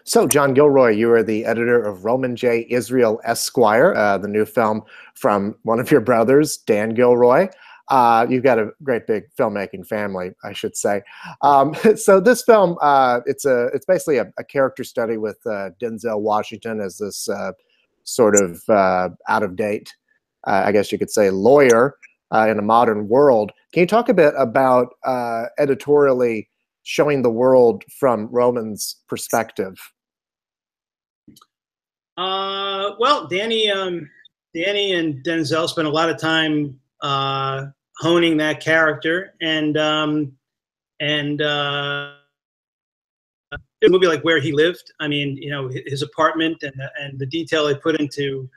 So, John Gilroy, you are the editor of Roman J. Israel Esquire, the new film from one of your brothers, Dan Gilroy. You've got a great big filmmaking family, I should say. So this film, it's basically a character study with Denzel Washington as this sort of out of date, I guess you could say, lawyer in a modern world. Can you talk a bit about editorially showing the world from Roman's perspective? Well, Danny and Denzel spent a lot of time honing that character, and a movie like Where He Lived. I mean, his apartment and the detail they put into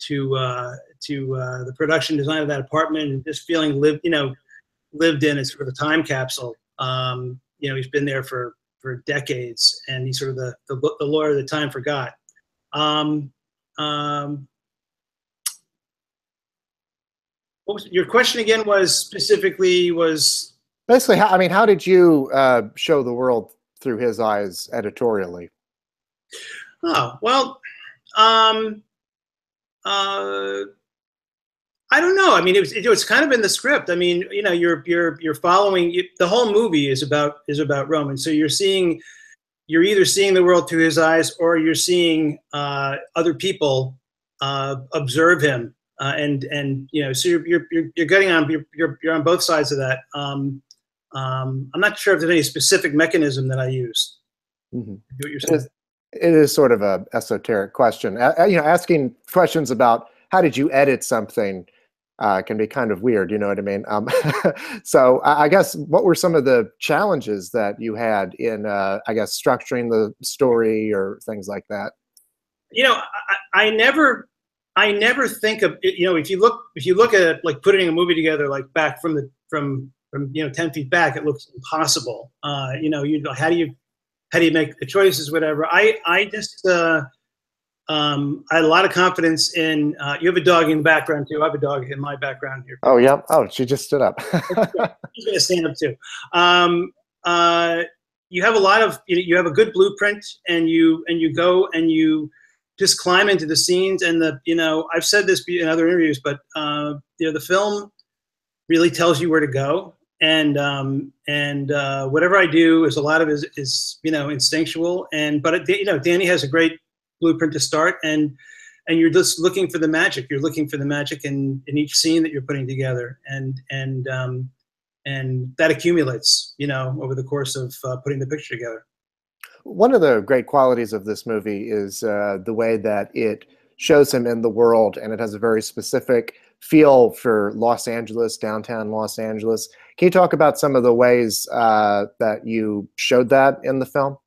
the production design of that apartment, and just feeling lived in as sort of a time capsule. He's been there for decades, and he's sort of the lawyer that time forgot. Um, um, what was your question again? Was specifically was Basically, how did you show the world through his eyes editorially? Oh well, um, uh, I don't know. I mean, it was kind of in the script. I mean, you're following the whole movie is about Roman. So you're either seeing the world through his eyes, or you're seeing other people observe him, so you're getting on you're on both sides of that. I'm not sure if there's any specific mechanism that I use. Mhm. Do what you're It saying. is, it is sort of a esoteric question. Asking questions about how did you edit something can be kind of weird. You know what I mean? So I guess what were some of the challenges that you had in, I guess, structuring the story or things like that? I never think of if you look at it, like putting a movie together, like back from 10 feet back, it looks impossible. How do you make the choices, whatever. I had a lot of confidence in. You have a dog in the background too. I have a dog in my background here. Oh, yeah. Oh, she just stood up. He's going to stand up too. Um, uh, you have a lot of. You have a good blueprint, and you go and you just climb into the scenes. And I've said this in other interviews, but the film really tells you where to go. And whatever I do is a lot of is instinctual. But Danny has a great blueprint to start, and you're just looking for the magic. You're looking for the magic in each scene that you're putting together, and that accumulates, over the course of putting the picture together. One of the great qualities of this movie is the way that it shows him in the world, and it has a very specific feel for Los Angeles, downtown Los Angeles. Can you talk about some of the ways that you showed that in the film?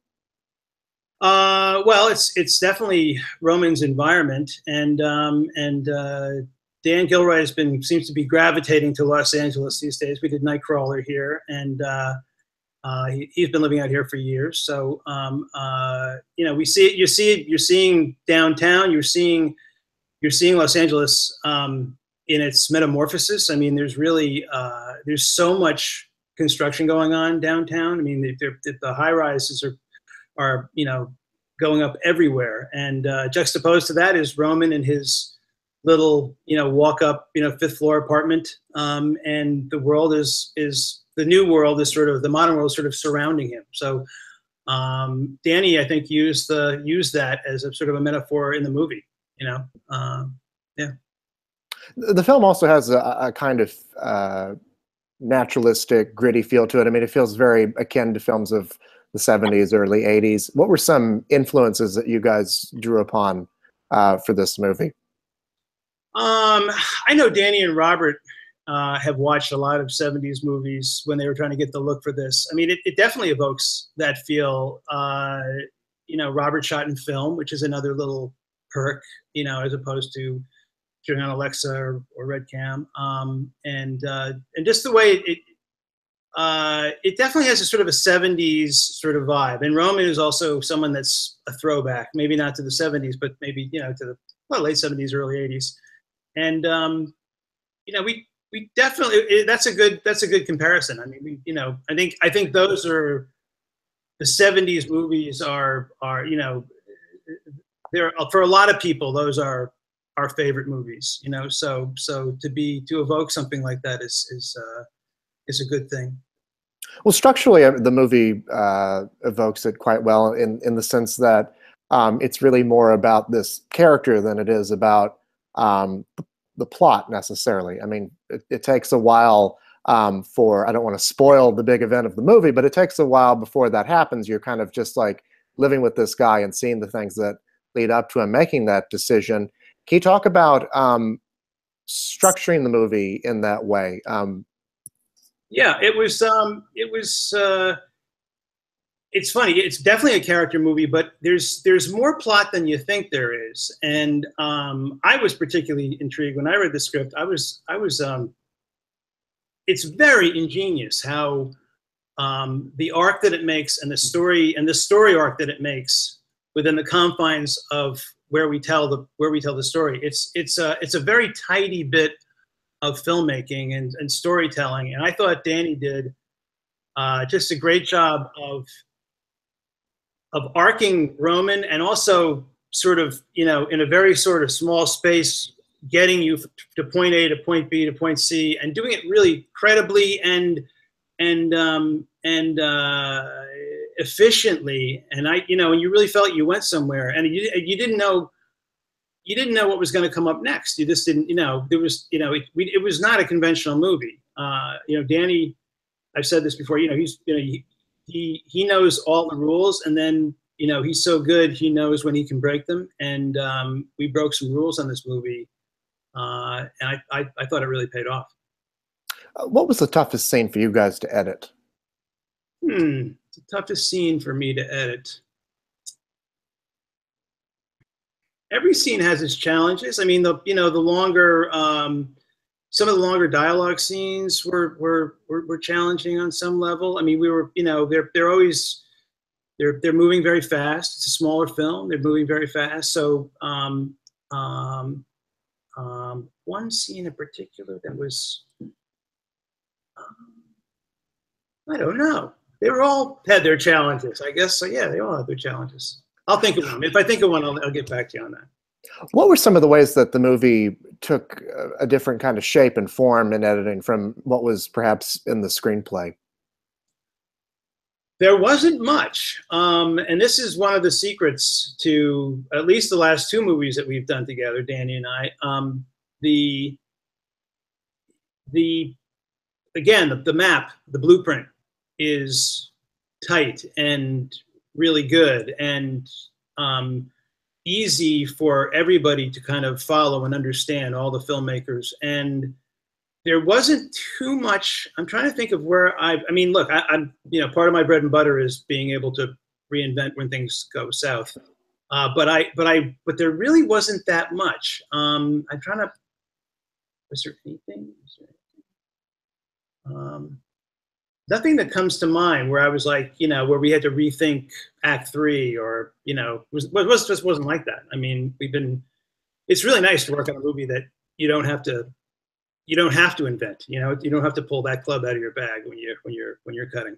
Well, it's definitely Roman's environment, and Dan Gilroy seems to be gravitating to Los Angeles these days. We did Nightcrawler here, and he's been living out here for years. So we see it. You're seeing downtown. You're seeing Los Angeles in its metamorphosis. I mean, there's so much construction going on downtown. I mean, the high rises are going up everywhere, and juxtaposed to that is Roman and his little walk up fifth floor apartment, and the new world is sort of the modern world is sort of surrounding him. So Danny, I think, used that as a sort of a metaphor in the movie. Yeah. The film also has a kind of naturalistic, gritty feel to it. I mean, it feels very akin to films of the 70s, early 80s. What were some influences that you guys drew upon for this movie? I know Danny and Robert have watched a lot of 70s movies when they were trying to get the look for this. I mean, it definitely evokes that feel. Robert shot in film, which is another little perk, as opposed to shooting on Alexa or Red Cam. And just the way it definitely has a sort of a 70s sort of vibe. And Roman is also someone that's a throwback, maybe not to the 70s, but maybe, to the late 70s, early 80s. And, we definitely, that's a good comparison. I mean, I think those are the '70s movies are you know, they're, for a lot of people, those are our favorite movies. You know, so to evoke something like that is a good thing. Well, structurally, the movie evokes it quite well in the sense that it's really more about this character than it is about the plot necessarily. I mean, it takes a while for, I don't want to spoil the big event of the movie, but it takes a while before that happens. You're kind of just like living with this guy and seeing the things that lead up to him making that decision. Can you talk about structuring the movie in that way? Yeah, it was. It's funny. It's definitely a character movie, but there's more plot than you think there is. And I was particularly intrigued when I read the script. I was. It's very ingenious how the arc that it makes, and the story arc that it makes within the confines of where we tell the story. It's a very tidy bit of filmmaking and storytelling, and I thought Danny did just a great job of arcing Roman, and also sort of, you know, in a very sort of small space, getting you to point A to point B to point C, and doing it really credibly and efficiently. And you know, and you really felt you went somewhere, and you didn't know what was going to come up next. You just didn't, you know, there was, you know, it was not a conventional movie. You know, Danny, I've said this before, you know, he knows all the rules, and then, you know, he's so good, he knows when he can break them. And we broke some rules on this movie, and I thought it really paid off. What was the toughest scene for you guys to edit? The toughest scene for me to edit. Every scene has its challenges. I mean, the longer, some of the longer dialogue scenes were challenging on some level. I mean, we were, you know, they're always, they're moving very fast. It's a smaller film. They're moving very fast. So one scene in particular that was, I don't know. They were all had their challenges, I guess. So yeah, they all had their challenges. I'll think of one. If I think of one, I'll get back to you on that. What were some of the ways that the movie took a different kind of shape and form in editing from what was perhaps in the screenplay? There wasn't much. And this is one of the secrets to at least the last two movies that we've done together, Danny and I. Again, the map, the blueprint is tight and really good, and easy for everybody to kind of follow and understand, all the filmmakers. And there wasn't too much. I'm trying to think of where I mean, look, I'm, you know, part of my bread and butter is being able to reinvent when things go south. But there really wasn't that much. I'm trying to, was there anything? Nothing that comes to mind where I was like, you know, where we had to rethink Act 3, or, you know, just wasn't like that. I mean, it's really nice to work on a movie that you don't have to invent. You know, you don't have to pull that club out of your bag when you're cutting.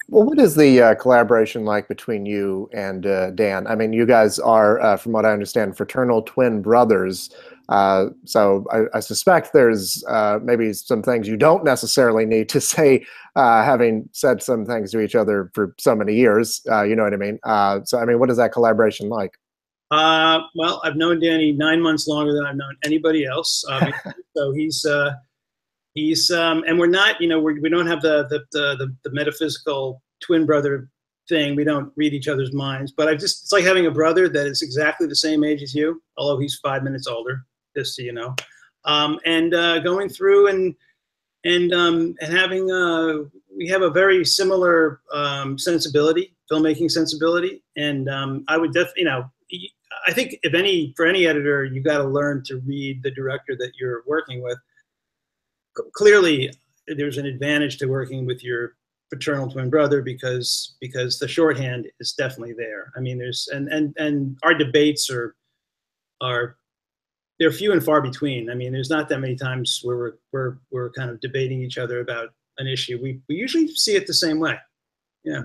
Well, what is the collaboration like between you and Dan? I mean, you guys are, from what I understand, fraternal twin brothers. So I suspect there's maybe some things you don't necessarily need to say, having said some things to each other for so many years. You know what I mean? So, I mean, what is that collaboration like? Well, I've known Danny 9 months longer than I've known anybody else. So he's and we're not, you know, we don't have the metaphysical twin brother thing. We don't read each other's minds, but it's like having a brother that is exactly the same age as you, although he's 5 minutes older, just so you know. And going through and having we have a very similar sensibility, filmmaking sensibility. And I would definitely, you know, I think for any editor, you got to learn to read the director that you're working with. Clearly, there's an advantage to working with your fraternal twin brother because the shorthand is definitely there. I mean, there's and our debates are they're few and far between. I mean, there's not that many times where we're kind of debating each other about an issue. We usually see it the same way. Yeah.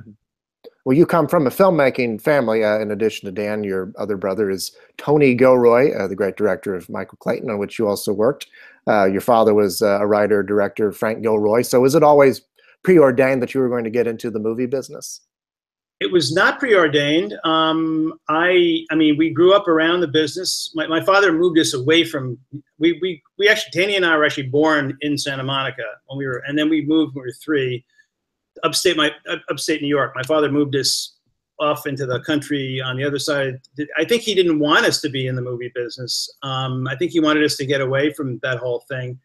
Well, you come from a filmmaking family. In addition to Dan, your other brother is Tony Gilroy, the great director of Michael Clayton, on which you also worked. Your father was a writer, director, Frank Gilroy. So was it always preordained that you were going to get into the movie business? It was not preordained. I mean, we grew up around the business. My father moved us away from. We actually, Tanya and I were actually born in Santa Monica when we were, and then we moved when we were 3, upstate New York. My father moved us off into the country on the other side. I think he didn't want us to be in the movie business. I think he wanted us to get away from that whole thing.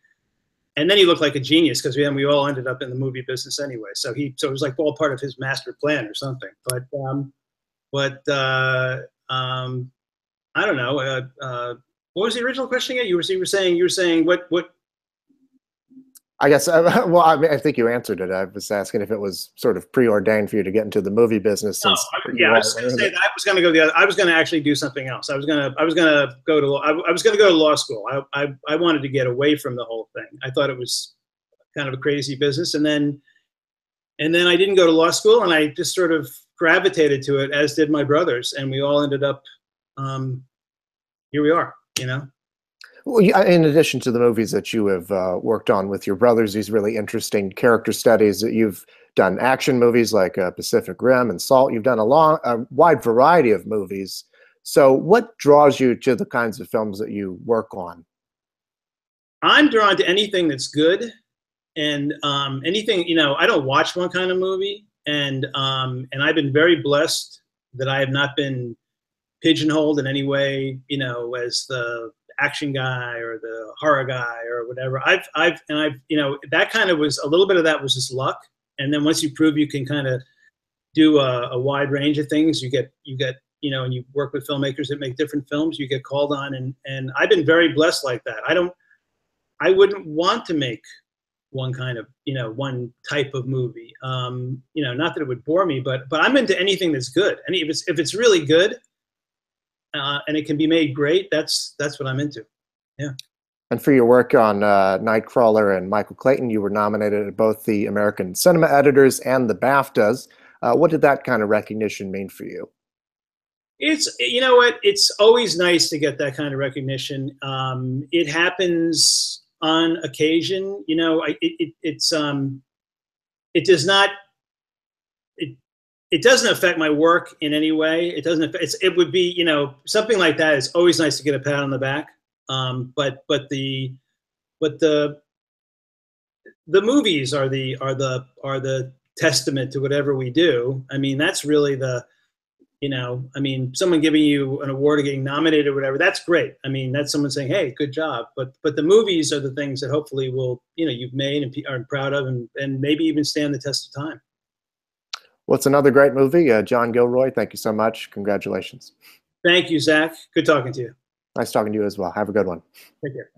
And then he looked like a genius because we all ended up in the movie business anyway. So it was like all part of his master plan or something. But I don't know. What was the original question again? You were saying what? I guess, well, I mean, I think you answered it. I was asking if it was sort of preordained for you to get into the movie business. Since yeah, I was going to say that I was going to go the other. I was going to actually do something else. I was going to go to law school. I wanted to get away from the whole thing. I thought it was kind of a crazy business, and then I didn't go to law school, and I just sort of gravitated to it, as did my brothers, and we all ended up here we are, you know. Well, in addition to the movies that you have worked on with your brothers, these really interesting character studies, that you've done action movies like Pacific Rim and Salt. You've done a wide variety of movies. So what draws you to the kinds of films that you work on? I'm drawn to anything that's good, and anything, you know, I don't watch one kind of movie, and I've been very blessed that I have not been pigeonholed in any way, you know, as the action guy or the horror guy or whatever. I've you know, that kind of was a little bit of that was just luck. And then once you prove you can kind of do a wide range of things, you get, you know, and you work with filmmakers that make different films, you get called on, and I've been very blessed like that. I wouldn't want to make one kind of, you know, one type of movie. You know, not that it would bore me, but I'm into anything that's good. And if it's really good, and it can be made great, that's what I'm into. Yeah. And for your work on Nightcrawler and Michael Clayton, you were nominated at both the American Cinema Editors and the BAFTAs. What did that kind of recognition mean for you? It's, you know what, it's always nice to get that kind of recognition. It happens on occasion, you know. It does not, it doesn't affect my work in any way. It doesn't affect, it would be, you know, something like that is always nice to get a pat on the back. But the movies are the testament to whatever we do. I mean, that's really the, you know, I mean, someone giving you an award or getting nominated or whatever, that's great. I mean, that's someone saying, hey, good job. But the movies are the things that hopefully will, you know, you've made and are proud of, and maybe even stand the test of time. Well, it's another great movie. John Gilroy, thank you so much. Congratulations. Thank you, Zach. Good talking to you. Nice talking to you as well. Have a good one. Take care.